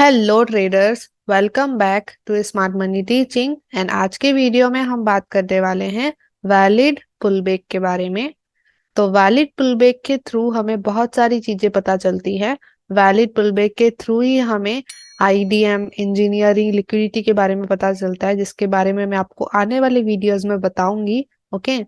Hello traders, welcome back to Smart Money Teaching. And आज के video में हम बात करने वाले हैं वैलिड पुलबैक के बारे में। तो वैलिड पुलबैक के थ्रू हमें बहुत सारी चीजें पता चलती है। वैलिड पुलबैक के थ्रू ही हमें आईडीएम, इंजीनियरिंग, लिक्विडिटी के बारे में पता चलता है, जिसके बारे में मैं आपको आने वाले वीडियोस में बताऊंगी। ओके।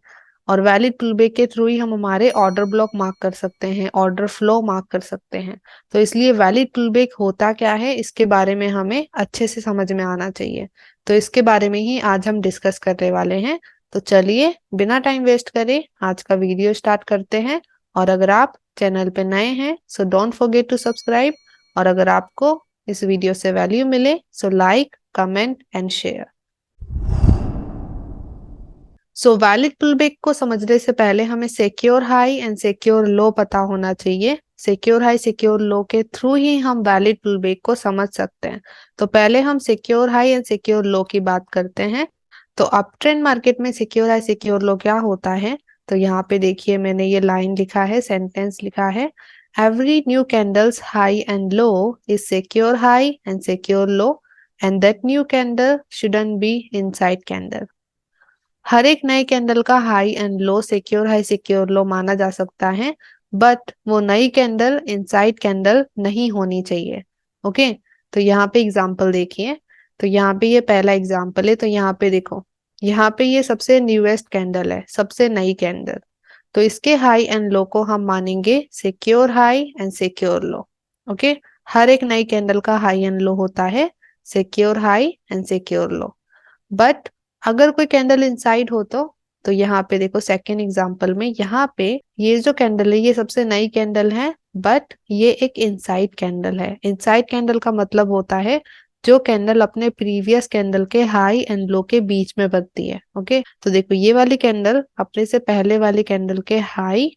और वैलिड पुलबैक के थ्रू ही हम हमारे ऑर्डर ब्लॉक मार्क कर सकते हैं, ऑर्डर फ्लो मार्क कर सकते हैं। तो इसलिए वैलिड पुलबैक होता क्या है, इसके बारे में हमें अच्छे से समझ में आना चाहिए। तो इसके बारे में ही आज हम डिस्कस करने वाले हैं। तो चलिए बिना टाइम वेस्ट करे आज का वीडियो स्टार्ट करते हैं। और अगर आप चैनल पे नए हैं so don't forget to subscribe. और अगर आपको इस वीडियो से वैल्यू मिले so like, comment and share. So valid pullback को समझने से पहले हमें secure high and secure low पता होना चाहिए। सिक्योर हाई, सिक्योर लो के थ्रू ही हम वैलिड पुलबैक को समझ सकते हैं। तो पहले हम सिक्योर हाई एंड सिक्योर लो की बात करते हैं। तो अप ट्रेंड मार्केट में सिक्योर हाई सिक्योर लो क्या होता है? तो यहाँ पे देखिए, मैंने ये लाइन लिखा है, सेंटेंस लिखा है। Every new candles high and low is secure high and secure low, and that new candle shouldn't be inside candle. हर एक नए कैंडल का high and low secure high secure low माना जा सकता है, बट वो नई कैंडल इनसाइड कैंडल नहीं होनी चाहिए। ओके। तो यहाँ पे एग्जांपल देखिए। तो यहाँ पे ये पहला एग्जांपल है। तो यहाँ पे देखो, यहाँ पे ये सबसे न्यूएस्ट कैंडल है, सबसे नई कैंडल। तो इसके हाई एंड लो को हम मानेंगे secure high and secure low. Okay. हर एक नई कैंडल का हाई एंड लो होता है secure high and secure low. But अगर कोई कैंडल इनसाइड हो तो यहाँ पे देखो, सेकेंड एग्जांपल में यहाँ पे ये जो कैंडल है ये सबसे नई कैंडल है, बट ये एक इनसाइड कैंडल है। इनसाइड कैंडल का मतलब होता है जो कैंडल अपने प्रीवियस कैंडल के हाई एंड लो के बीच में बनती है। ओके। तो देखो, ये वाली कैंडल अपने से पहले वाली कैंडल के हाई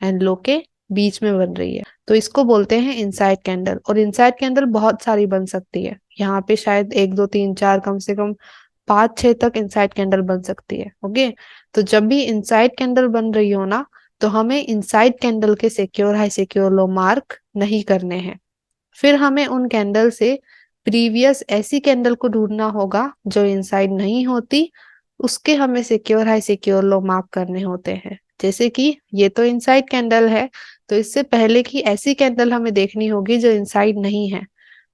एंड लो के बीच में बन रही है, तो इसको बोलते हैं इनसाइड कैंडल। और इनसाइड कैंडल बहुत सारी बन सकती है, यहाँ पे शायद एक दो तीन चार, कम से कम पांच छह तक इनसाइड कैंडल बन सकती है। ओके। तो जब भी इनसाइड कैंडल बन रही हो ना, तो हमें इनसाइड कैंडल के सिक्योर हाई सिक्योर लो मार्क नहीं करने हैं। फिर हमें उन कैंडल से प्रीवियस ऐसी कैंडल को ढूंढना होगा जो इनसाइड नहीं होती, उसके हमें सिक्योर हाई सिक्योर लो मार्क करने होते हैं। जैसे कि ये तो इनसाइड कैंडल है, तो इससे पहले की ऐसी कैंडल हमें देखनी होगी जो इनसाइड नहीं है।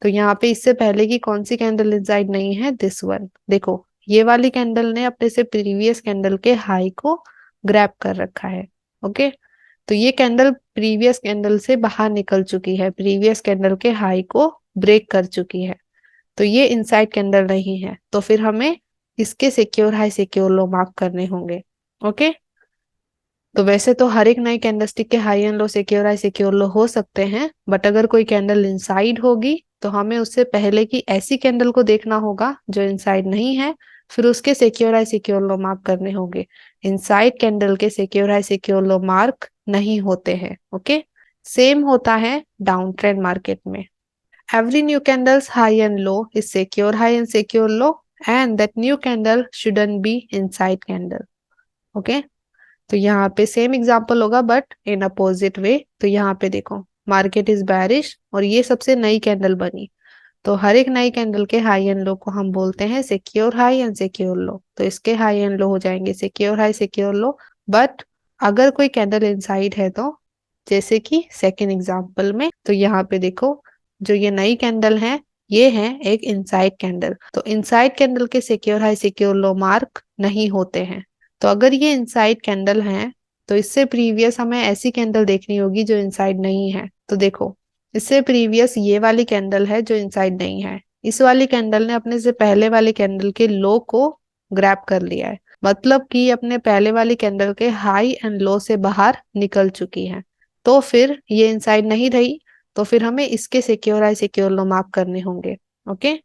तो यहाँ पे इससे पहले की कौन सी कैंडल इनसाइड नहीं है? This one. देखो, ये वाली कैंडल ने अपने से प्रीवियस कैंडल के हाई को ग्रैब कर रखा है। ओके। तो ये कैंडल प्रीवियस कैंडल से बाहर निकल चुकी है, प्रीवियस कैंडल के हाई को ब्रेक कर चुकी है। तो ये इनसाइड कैंडल नहीं है, तो फिर हमें इसके सिक्योर हाई सिक्योर लो मार्क करने होंगे। ओके। तो वैसे तो हर एक नई कैंडलस्टिक के high and low secure high secure low हो सकते हैं, बट अगर कोई कैंडल इनसाइड होगी तो हमें उससे पहले की ऐसी कैंडल को देखना होगा जो इनसाइड नहीं है, फिर उसके सिक्योर हाई सिक्योर लो मार्क करने होंगे। इनसाइड कैंडल के सिक्योर हाई सिक्योर लो मार्क नहीं होते हैं। ओके। सेम होता है डाउन ट्रेंड मार्केट में। Every new candle's high and low is secure high and secure low, and that new candle shouldn't be inside candle. Okay? तो यहाँ पे सेम एग्जांपल होगा बट इन अपोजिट वे। तो यहाँ पे देखो, मार्केट इज बैरिश और ये सबसे नई कैंडल बनी। तो हर एक नई कैंडल के हाई एंड लो को हम बोलते हैं सिक्योर हाई एंड सिक्योर लो। तो इसके हाई एंड लो हो जाएंगे secure high secure low. But अगर कोई कैंडल इनसाइड है तो, जैसे कि सेकेंड एग्जांपल में, तो यहाँ पे देखो, जो ये नई कैंडल है ये है एक इनसाइड कैंडल। तो इनसाइड कैंडल के सिक्योर हाई सिक्योर लो मार्क नहीं होते हैं। तो अगर ये इनसाइड कैंडल है तो इससे प्रीवियस हमें ऐसी कैंडल देखनी होगी जो इनसाइड नहीं है। तो देखो, इससे प्रीवियस ये वाली कैंडल है जो इनसाइड नहीं है। इस वाली कैंडल ने अपने से पहले वाले कैंडल के लो को ग्रैब कर लिया है, मतलब कि अपने पहले वाली कैंडल के हाई एंड लो से बाहर निकल चुकी है। तो फिर ये इनसाइड नहीं रही, तो फिर हमें इसके सिक्योर हाई सिक्योर लो मार्क करने होंगे। ओके।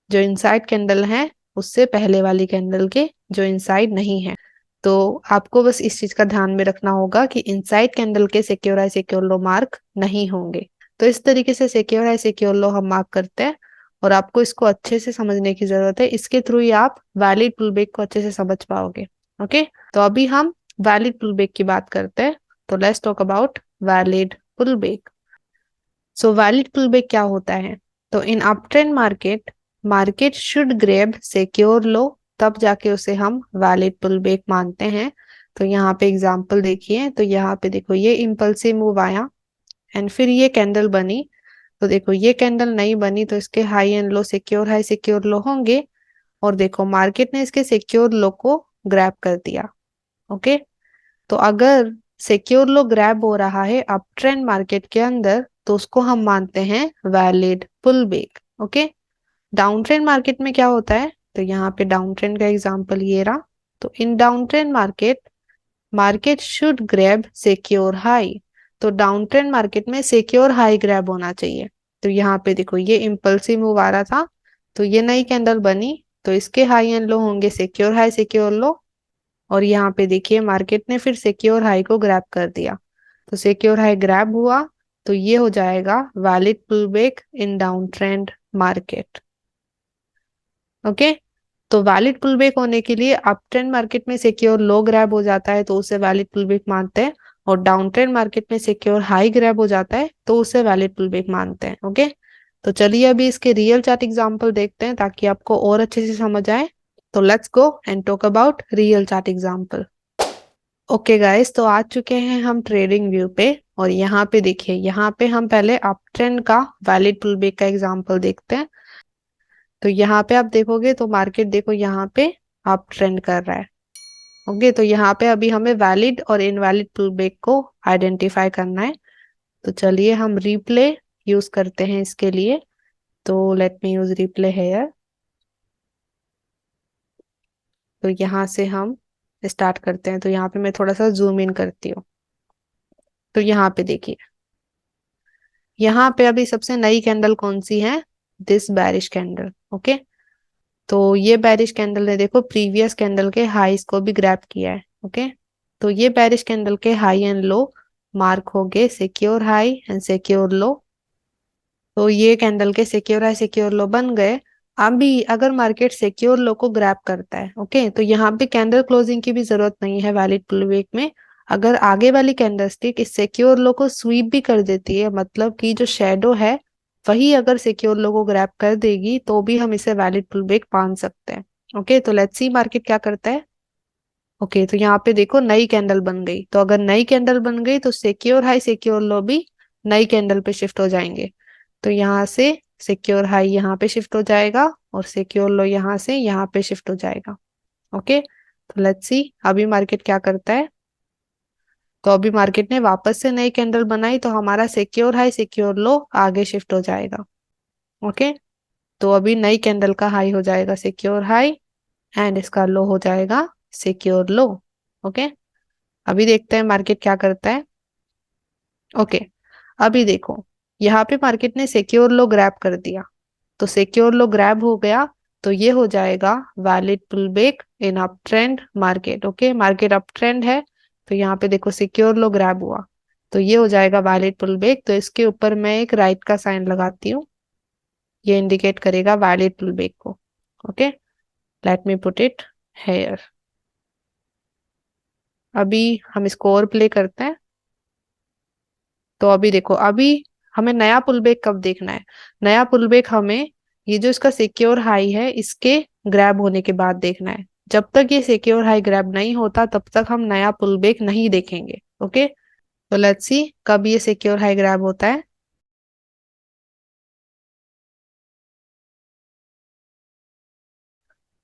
जो इनसाइड कैंडल है उससे पहले वाली कैंडल के जो इनसाइड नहीं है। तो आपको बस इस चीज का ध्यान में रखना होगा कि इनसाइड कैंडल के सिक्योर हाई सिक्योर लो मार्क नहीं होंगे। तो इस तरीके से सिक्योर हाई सिक्योर लो हम मार्क करते हैं, और आपको इसको अच्छे से समझने की जरूरत है। इसके थ्रू ही आप वैलिड पुलबैक को अच्छे से समझ पाओगे। ओके। तो अभी हम वैलिड पुलबैक की बात करते हैं। तो let's talk about valid pullback. So valid pullback क्या होता है? तो in up trend market, market should grab secure low, तब जाके उसे हम वैलिड पुल बैक मानते हैं। तो यहाँ पे एग्जांपल देखिए, तो यहाँ पे देखो ये इम्पल्सिव मूव आया एंड फिर ये कैंडल बनी। तो देखो ये कैंडल नहीं बनी तो इसके high and low secure high secure low होंगे, और देखो मार्केट ने इसके सिक्योर लो को ग्रैब कर दिया। ओके, तो अगर सिक्योर लो ग्रैब हो रहा है अप ट्रेंड मार्केट के अंदर तो उसको हम मानते हैं valid pullback. Okay, down trend market में क्या होता है, तो यहाँ पे डाउन ट्रेंड का एग्जांपल ये रहा। तो in down trend market, market should grab secure high. तो डाउन ट्रेंड मार्केट में सिक्योर हाई ग्रैब होना चाहिए। तो यहाँ पे देखो ये इम्पल्सिव मूव आ रहा था, तो ये नई कैंडल बनी, तो इसके हाई एंड लो होंगे सिक्योर हाई सिक्योर लो। और यहाँ पे देखिए मार्केट ने फिर सिक्योर हाई को ग्रैब कर दिया, तो सिक्योर हाई ग्रैब हुआ, तो ये हो जाएगा valid pullback in down trend market. Okay, तो वैलिड पुल बैक होने के लिए अप ट्रेंड मार्केट में सिक्योर लो ग्रैब हो जाता है तो उसे वैलिड पुल बैक मानते हैं, और डाउन ट्रेंड मार्केट में सिक्योर हाई ग्रैब हो जाता है तो उसे वैलिड पुल बैक मानते हैं। ओके, तो चलिए अभी इसके रियल चार्ट एग्जांपल देखते हैं ताकि आपको और अच्छे से समझ आए। तो let's go and talk about real chart example. Okay guys, तो आ चुके हैं हम ट्रेडिंग व्यू पे, और यहाँ पे देखिए, यहाँ पे हम पहले अप ट्रेंड का वैलिड पुल बैक का एग्जांपल देखते हैं। तो यहाँ पे आप देखोगे तो मार्केट देखो यहाँ पे अप ट्रेंड कर रहा है। ओके, तो यहाँ पे अभी हमें वैलिड और इनवैलिड पुल बैक को आइडेंटिफाई करना है। तो चलिए हम रिप्ले यूज करते हैं इसके लिए। तो let me use replay here. तो यहाँ से हम स्टार्ट करते हैं। तो यहाँ पे मैं थोड़ा सा जूम इन करती हूँ। तो यहाँ पे देखिए, यहाँ पे अभी सबसे नई कैंडल कौन सी है, दिस बैरिश कैंडल। ओके, तो ये बैरिश कैंडल ने देखो प्रीवियस कैंडल के हाईज को भी ग्रैब किया है। ओके, तो ये बैरिश कैंडल के हाई एंड लो मार्क हो गए सिक्योर हाई एंड सिक्योर लो। तो ये कैंडल के सिक्योर हाई सिक्योर लो बन गए। अभी अगर मार्केट सिक्योर लो को ग्रैब करता है, ओके, तो यहाँ पे कैंडल क्लोजिंग की भी जरूरत नहीं है वैलिड पुल बैक में। अगर आगे वाली कैंडलस्टिक इस सिक्योर लो को स्वीप भी कर देती है, मतलब कि जो शेडो है वही अगर सिक्योर लो को ग्रैब कर देगी, तो भी हम इसे वैलिड पुल बैक मान सकते हैं। ओके, तो लेट्स सी मार्केट क्या करता है। ओके, तो यहाँ पे देखो नई कैंडल बन गई, तो अगर नई कैंडल बन गई तो सिक्योर हाई सिक्योर लो भी नई कैंडल पे शिफ्ट हो जाएंगे। तो यहाँ से सिक्योर हाई यहाँ पे शिफ्ट हो जाएगा, और सिक्योर लो यहाँ से यहाँ पे शिफ्ट हो जाएगा। ओके, तो लेट्स सी अभी मार्केट क्या करता है। तो अभी मार्केट ने वापस से नई कैंडल बनाई, तो हमारा सिक्योर हाई सिक्योर लो आगे शिफ्ट हो जाएगा। ओके, तो अभी नई कैंडल का हाई हो जाएगा सिक्योर हाई, एंड इसका लो हो जाएगा सिक्योर लो। ओके, अभी देखते हैं मार्केट क्या करता है। ओके, अभी देखो यहाँ पे मार्केट ने सिक्योर लो ग्रैब कर दिया, तो सिक्योर लो ग्रैब हो गया, तो ये हो जाएगा valid pullback in up trend market. Okay, market uptrend है, तो यहाँ पे देखो सिक्योर लो ग्रैब हुआ, तो ये हो जाएगा वैलिड पुल बैक। तो इसके ऊपर मैं एक राइट का साइन लगाती हूँ, ये इंडिकेट करेगा वैलिड पुल बैक को। Okay, let me put it here. अभी हम इसको और प्ले करते हैं। तो अभी देखो, अभी हमें नया पुल बैक कब देखना है, नया पुल बैक हमें ये जो इसका सिक्योर हाई है इसके ग्रैब होने के बाद देखना है। जब तक ये सिक्योर हाई ग्रैब नहीं होता तब तक हम नया पुल बैक नहीं देखेंगे। ओके, तो लेट्स सी कब ये सिक्योर हाई ग्रैब होता है।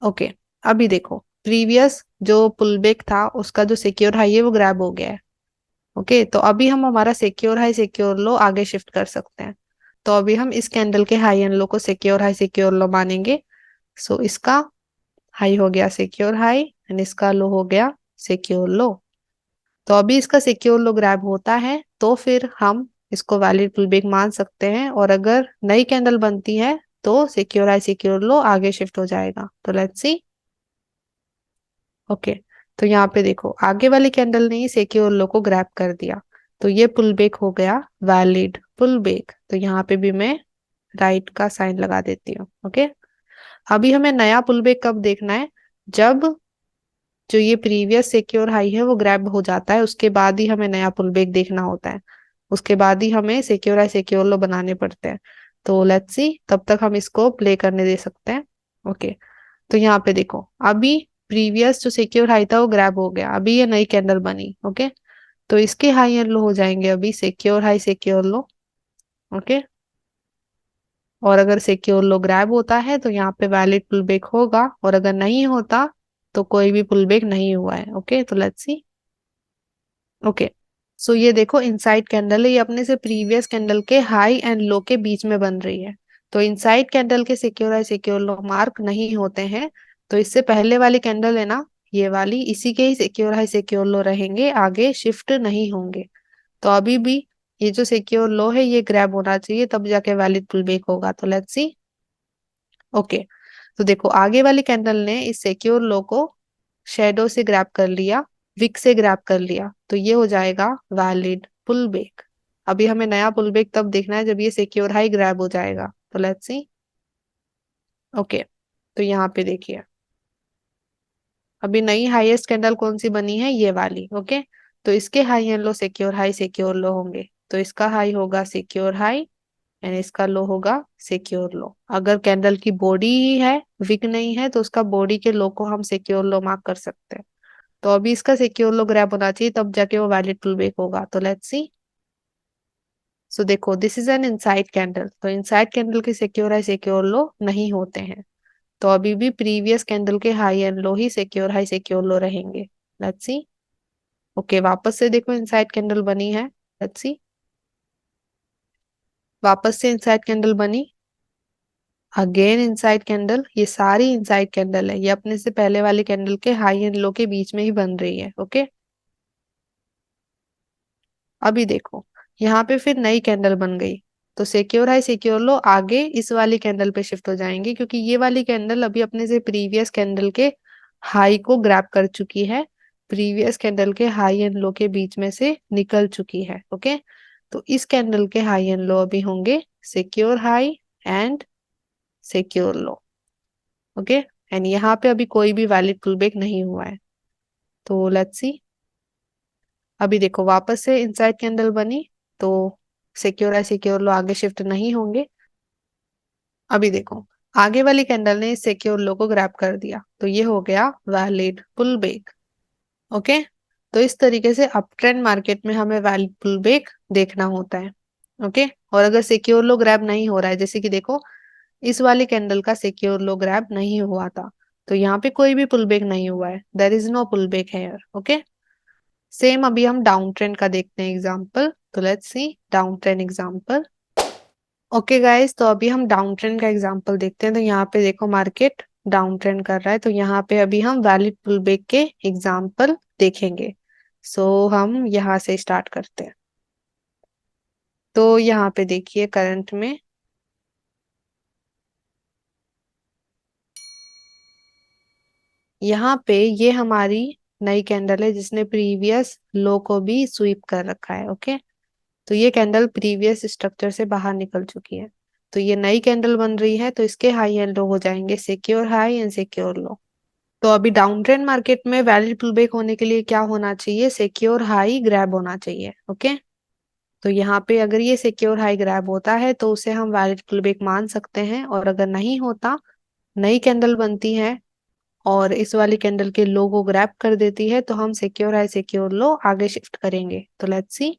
ओके, अभी देखो प्रीवियस जो पुल बैक था उसका जो सिक्योर हाई है वो ग्रैब हो गया है। ओके, तो अभी हम हमारा सिक्योर हाई सिक्योर लो आगे शिफ्ट कर सकते हैं। तो अभी हम इस कैंडल के हाई एंड लो को सिक्योर हाई सिक्योर लो मानेंगे। सो इसका हाई हो गया सिक्योर हाई, एंड इसका लो हो गया सिक्योर लो। तो अभी इसका सिक्योर लो ग्रैब होता है तो फिर हम इसको वैलिड पुल बैक मान सकते हैं, और अगर नई कैंडल बनती है तो सिक्योर हाई सिक्योर लो आगे शिफ्ट हो जाएगा। तो लेट्स सी। ओके, तो यहाँ पे देखो आगे वाली कैंडल ने ही सिक्योर लो को ग्रैब कर दिया, तो ये पुल बैक हो गया वैलिड पुल बैक। तो यहाँ पे भी मैं राइट का साइन लगा देती हूँ। ओके, अभी हमें नया पुल बैक कब देखना है, जब जो ये प्रीवियस सिक्योर हाई है वो ग्रैब हो जाता है, उसके बाद ही हमें नया पुल बैक देखना होता है। उसके बाद ही हमें सिक्योर हाई सिक्योर लो बनाने पड़ते हैं। तो लेट्स सी, तब तक हम इसको प्ले करने दे सकते हैं। ओके, तो यहाँ पे देखो अभी प्रीवियस जो सिक्योर हाई था वो ग्रैब हो गया, अभी ये नई कैंडल बनी। ओके, तो इसके हाई एंड लो हो जाएंगे अभी secure high secure low. Okay, और अगर सिक्योर लो ग्रैब होता है तो यहाँ पे वैलिड पुल बैक होगा, और अगर नहीं होता तो कोई भी पुल बैक नहीं हुआ है। ओके, तो लेट्स सी। ओके, सो ये देखो इनसाइड कैंडल है, ये अपने से प्रीवियस कैंडल के हाई एंड लो के बीच में बन रही है। तो इनसाइड कैंडल के सिक्योर हाई सिक्योर लो मार्क नहीं होते हैं। तो इससे पहले वाली कैंडल है ना, ये वाली, इसी के ही सिक्योर हाई सिक्योर लो रहेंगे, आगे शिफ्ट नहीं होंगे। तो अभी भी ये जो सिक्योर लो है ये ग्रैब होना चाहिए, तब जाके वैलिड पुल बैक होगा। तो लेट्स सी। ओके, तो देखो आगे वाली कैंडल ने इस सिक्योर लो को शेडो से ग्रैब कर लिया, विक से ग्रैब कर लिया, तो ये हो जाएगा वैलिड पुल बैक। अभी हमें नया पुल बैक तब देखना है जब ये सिक्योर हाई ग्रैब हो जाएगा। तो लेट्स सी। ओके, तो यहाँ पे देखिए अभी नई हाईएस्ट कैंडल कौन सी बनी है, ये वाली। ओके, तो इसके high and low secure low होंगे। तो इसका हाई होगा सिक्योर हाई एंड इसका लो होगा सिक्योर लो। अगर कैंडल की बॉडी ही है, विक नहीं है, तो उसका बॉडी के लो को हम सिक्योर लो मार्क कर सकते हैं। तो अभी इसका सिक्योर लो ग्रैब होना चाहिए, तब जाके वो वैलिड पुल बैक होगा। तो लेट्स सी। सो देखो this is an inside candle, तो इनसाइड कैंडल के सिक्योर लो नहीं होते हैं। तो अभी भी प्रीवियस कैंडल के हाई एंड लो ही सिक्योर हाई सिक्योर लो रहेंगे। Let's C. ओके, वापस से देखो इनसाइड कैंडल बनी है। लेट्स सी, वापस से इनसाइड कैंडल बनी, अगेन इनसाइड कैंडल, ये सारी इनसाइड कैंडल है, ये अपने से पहले वाली कैंडल के हाई एंड लो के बीच में ही बन रही है। ओके, अभी देखो यहाँ पे फिर नई कैंडल बन गई, तो सिक्योर हाई सिक्योर लो आगे इस वाली कैंडल पे शिफ्ट हो जाएंगे, क्योंकि ये वाली कैंडल अभी अपने से प्रीवियस कैंडल के हाई को ग्रैब कर चुकी है, प्रीवियस कैंडल के हाई एंड लो के बीच में से निकल चुकी है। ओके, तो इस कैंडल के हाई एंड लो अभी होंगे secure high and secure low. Okay, and यहाँ पे अभी कोई भी वैलिड पुल बैक नहीं हुआ है। तो लेट्स सी। अभी देखो वापस से इनसाइड कैंडल बनी, तो सिक्योर है सिक्योर लो आगे शिफ्ट नहीं होंगे। अभी देखो आगे वाली कैंडल ने इस सिक्योर लो को ग्रैब कर दिया, तो ये हो गया वैलिड पुल बैक। ओके, तो इस तरीके से अप ट्रेंड मार्केट में हमें वैलिड पुल बैक देखना होता है। ओके, और अगर सिक्योर लो ग्रैब नहीं हो रहा है, जैसे कि देखो इस वाली कैंडल का सिक्योर लो ग्रैब नहीं हुआ था, तो यहाँ पे कोई भी पुल बैक नहीं हुआ है, there is no pullback है। ओके, सेम अभी हम डाउन ट्रेंड का देखते हैं एग्जांपल। तो let's see downtrend example. Okay guys, तो अभी हम डाउन ट्रेंड का एग्जांपल देखते हैं। तो यहाँ पे देखो मार्केट डाउन ट्रेंड कर रहा है, तो यहाँ पे अभी हम वैलिड पुल बैक के एग्जांपल देखेंगे। सो हम यहाँ से स्टार्ट करते हैं। तो यहाँ पे देखिए करंट में यहाँ पे ये हमारी नई कैंडल है जिसने प्रीवियस लो को भी स्वीप कर रखा है। ओके, तो ये कैंडल प्रीवियस स्ट्रक्चर से बाहर निकल चुकी है, तो ये नई कैंडल बन रही है, तो इसके हाई एंड लो हो जाएंगे सिक्योर हाई एंड सिक्योर लो। तो अभी डाउन ट्रेंड मार्केट में वैलिड पुल बैक होने के लिए क्या होना चाहिए, सिक्योर हाई ग्रैब होना चाहिए। ओके, तो यहाँ पे अगर ये सिक्योर हाई ग्रैब होता है तो उसे हम वैलिड पुल बैक मान सकते हैं, और अगर नहीं होता, नई कैंडल बनती है और इस वाली कैंडल के लो को ग्रैब कर देती है, तो हम सिक्योर हाई सिक्योर लो आगे शिफ्ट करेंगे। तो लेट्स सी।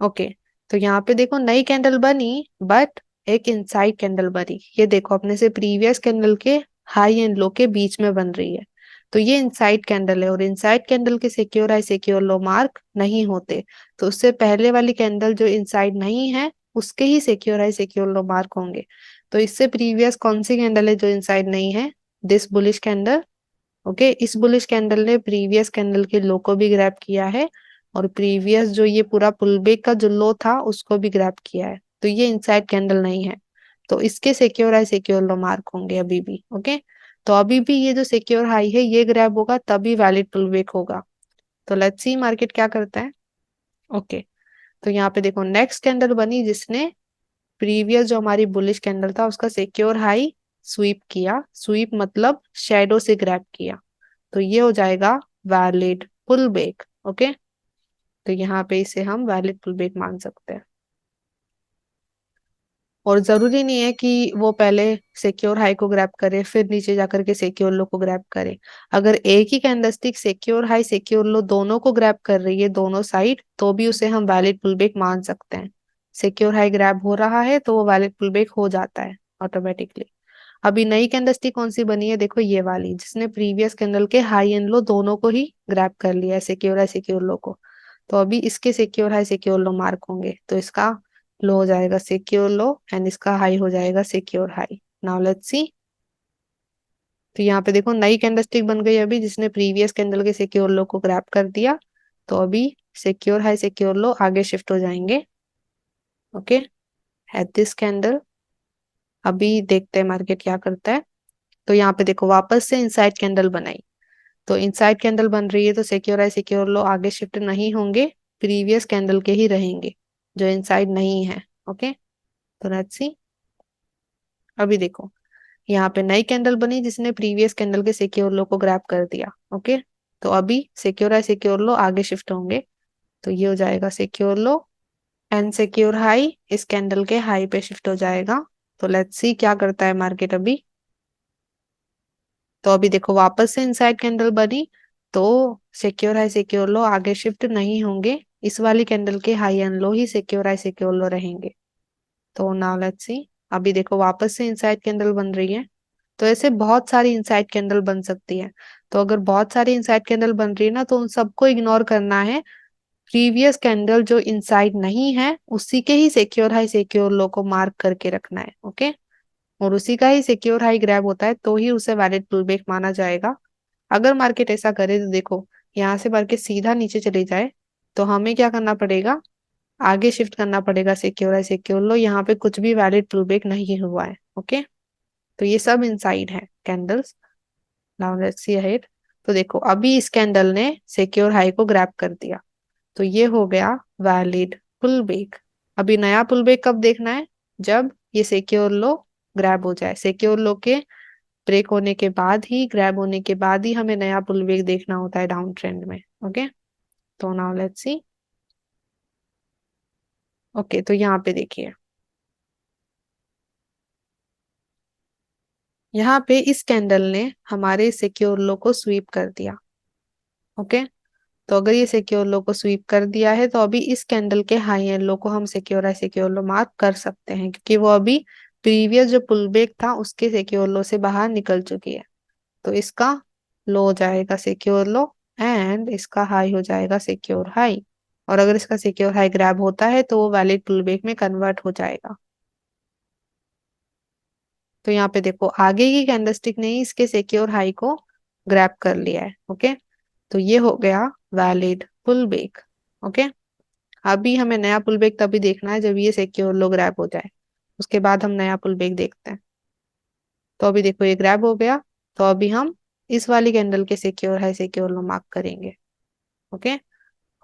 ओके, तो यहाँ पे देखो नई कैंडल बनी, बट एक इनसाइड कैंडल बनी, ये देखो अपने से प्रीवियस कैंडल के हाई एंड लो के बीच में बन रही है, तो ये इनसाइड कैंडल है, और इनसाइड कैंडल के सिक्योर हाई सिक्योर लो मार्क नहीं होते। तो उससे पहले वाली कैंडल जो इनसाइड नहीं है उसके ही सिक्योर हाई सिक्योर लो मार्क होंगे। तो इससे प्रीवियस कौन सी कैंडल है जो इनसाइड नहीं है, दिस बुलिश कैंडल। ओके, इस बुलिश कैंडल ने प्रीवियस कैंडल के लो को भी ग्रैब किया है, और प्रीवियस जो ये पूरा पुलबैक का जो लो था उसको भी ग्रैब किया है, तो ये इनसाइड कैंडल नहीं है। तो इसके सिक्योर हाई सिक्योर लो मार्क होंगे अभी भी। ओके, तो अभी भी ये जो सिक्योर हाई है ये ग्रैब होगा तभी वैलिड पुलबैक होगा। तो लेट्स सी मार्केट क्या करता है। ओके, तो यहाँ पे देखो नेक्स्ट कैंडल बनी जिसने प्रीवियस जो हमारी बुलिश कैंडल था उसका सिक्योर हाई स्वीप किया, स्वीप मतलब शेडो से ग्रैब किया, तो ये हो जाएगा वैलिड पुल बैक। ओके, तो यहाँ पे इसे हम वैलिड पुल बैक मान सकते हैं। और जरूरी नहीं है कि वो पहले सिक्योर हाई को ग्रैब करे फिर नीचे जाकर के सिक्योर लो को ग्रैब करे। अगर एक ही कैंडलस्टिक सिक्योर हाई सिक्योर लो दोनों को ग्रैब कर रही है दोनों साइड, तो भी उसे हम वैलिड पुलबैक मान सकते हैं। सिक्योर हाई ग्रैब हो रहा है तो वो वैलिड पुलबैक हो जाता है ऑटोमेटिकली। अभी नई कैंडलस्टिक कौन सी बनी है, देखो ये वाली, जिसने प्रीवियस कैंडल के हाई एंड लो दोनों को ही ग्रैब कर लिया है, सिक्योर हाई सिक्योर लो को। तो अभी इसके सिक्योर हाई सिक्योर लो मार्क होंगे, तो इसका लो हो जाएगा सिक्योर लो एंड इसका हाई हो जाएगा secure high. Now let's see. तो यहाँ पे देखो नई कैंडलस्टिक बन गई अभी, जिसने प्रीवियस कैंडल के सिक्योर लो को ग्रैब कर दिया। तो अभी सिक्योर हाई सिक्योर लो आगे शिफ्ट हो जाएंगे। ओके, एट दिस कैंडल अभी देखते हैं मार्केट क्या करता है। तो यहाँ पे देखो वापस से इनसाइड कैंडल बनाई, तो इनसाइड कैंडल बन रही है तो सिक्योर हाई सिक्योर लो आगे शिफ्ट नहीं होंगे, प्रीवियस कैंडल के ही रहेंगे जो इनसाइड नहीं है। ओके, तो लेट्स सी। अभी देखो यहाँ पे नई कैंडल बनी जिसने प्रीवियस कैंडल के सिक्योर लो को ग्रैब कर दिया। ओके, तो अभी सिक्योर हाई सिक्योर लो आगे शिफ्ट होंगे, तो ये हो जाएगा secure low and secure high इस कैंडल के हाई पे शिफ्ट हो जाएगा। तो लेट्स सी क्या करता है मार्केट अभी। तो अभी देखो वापस से इनसाइड कैंडल बनी, तो सिक्योर हाई सिक्योर लो आगे शिफ्ट नहीं होंगे, इस वाली कैंडल के हाई एंड लो ही सिक्योर हाई सिक्योर लो रहेंगे। तो नाउ लेट्स सी। अभी देखो वापस से इनसाइड कैंडल बन रही है, तो ऐसे बहुत सारी इनसाइड कैंडल बन सकती है। तो अगर बहुत सारी इनसाइड कैंडल बन रही है ना, तो उन सबको इग्नोर करना है, प्रीवियस कैंडल जो इनसाइड नहीं है उसी के ही सिक्योर हाई सिक्योर लो को मार्क करके रखना है। ओके, और उसी का ही सिक्योर हाई ग्रैब होता है तो ही उसे वैलिड पुलबैक माना जाएगा। अगर मार्केट ऐसा करे तो देखो यहाँ से मार्केट सीधा नीचे चले जाए, तो हमें क्या करना पड़ेगा, आगे शिफ्ट करना पड़ेगा सिक्योर हाई सिक्योर लो, यहाँ पे कुछ भी वैलिड पुलबैक नहीं हुआ है। ओके, तो ये सब इनसाइड है candles. Now let's see ahead. तो देखो अभी इस कैंडल ने सिक्योर हाई को ग्रैब कर दिया, तो ये हो गया वैलिड पुल बैक। अभी नया पुल बैक कब देखना है, जब ये सिक्योर लो ग्रैब हो जाए, सिक्योर लो के ब्रेक होने के बाद ही, ग्रैब होने के बाद ही हमें नया पुल बैक देखना होता है डाउन ट्रेंड में। ओके, तो नाउ लेट्स सी। ओके, तो यहाँ पे देखिए, यहाँ पे इस कैंडल ने हमारे सिक्योर लो को स्वीप कर दिया। ओके, तो अगर ये सिक्योर लो को स्वीप कर दिया है तो अभी इस कैंडल के हाई एंड लो को हम सिक्योर हाई सिक्योर लो मार्क कर सकते हैं, क्योंकि वो अभी प्रीवियस जो पुल बैक था उसके सिक्योर लो से बाहर निकल चुकी है। तो इसका लो हो जाएगा सिक्योर लो एंड इसका हाई हो जाएगा सिक्योर हाई। और अगर इसका सिक्योर हाई ग्रैब होता है तो वो वैलिड पुल बैक में कन्वर्ट हो जाएगा। तो यहाँ पे देखो आगे की कैंडलस्टिक ने ही इसके सिक्योर हाई को ग्रैब कर लिया है। ओके, तो ये हो गया वैलिड पुल बैक। ओके, अभी हमें नया पुल बैक तभी देखना है जब ये सिक्योर लो ग्रैब हो जाए, उसके बाद हम नया पुल बैक देखते हैं। तो अभी देखो ये ग्रैब हो गया, तो अभी हम इस वाली कैंडल के सिक्योर हाई सिक्योर लो मार्क करेंगे। ओके,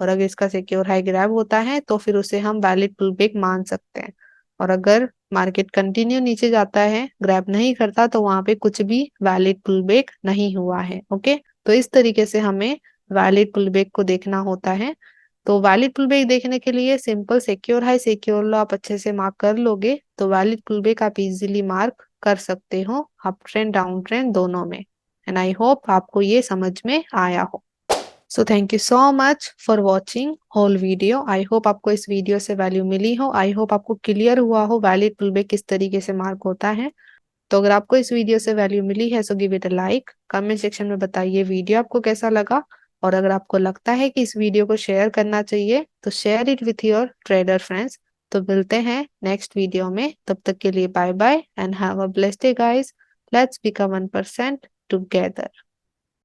और अगर इसका सिक्योर हाई ग्रैब होता है तो फिर उसे हम वैलिड पुल बैक मान सकते हैं। और अगर मार्केट कंटिन्यू नीचे जाता है, ग्रैब नहीं करता, तो वहां पे कुछ भी वैलिड पुल बैक नहीं हुआ है। ओके, तो इस तरीके से हमें वैलिड पुल बैक को देखना होता है। तो वैलिड पुल बैक देखने के लिए सिंपल सिक्योर हाई सिक्योर लो आप अच्छे से मार्क कर लोगे तो वैलिड पुल बैक आप इजीली मार्क कर सकते हो, अप ट्रेंड डाउन ट्रेंड दोनों में। एंड आई होप आपको ये समझ में आया हो। So thank you so much for watching whole video. I hope आपको इस वीडियो से वैल्यू मिली हो, आई होप आपको क्लियर हुआ हो वैलिड पुलबैक किस तरीके से मार्क होता है। तो अगर आपको इस वीडियो से वैल्यू मिली है so give it a like, comment section में बताइए वीडियो आपको कैसा लगा। और अगर आपको लगता है कि इस वीडियो को शेयर करना चाहिए तो share it with your trader friends. तो मिलते हैं नेक्स्ट वीडियो में, तब तक के लिए bye bye and have a blessed day guys. Let's become 1% together.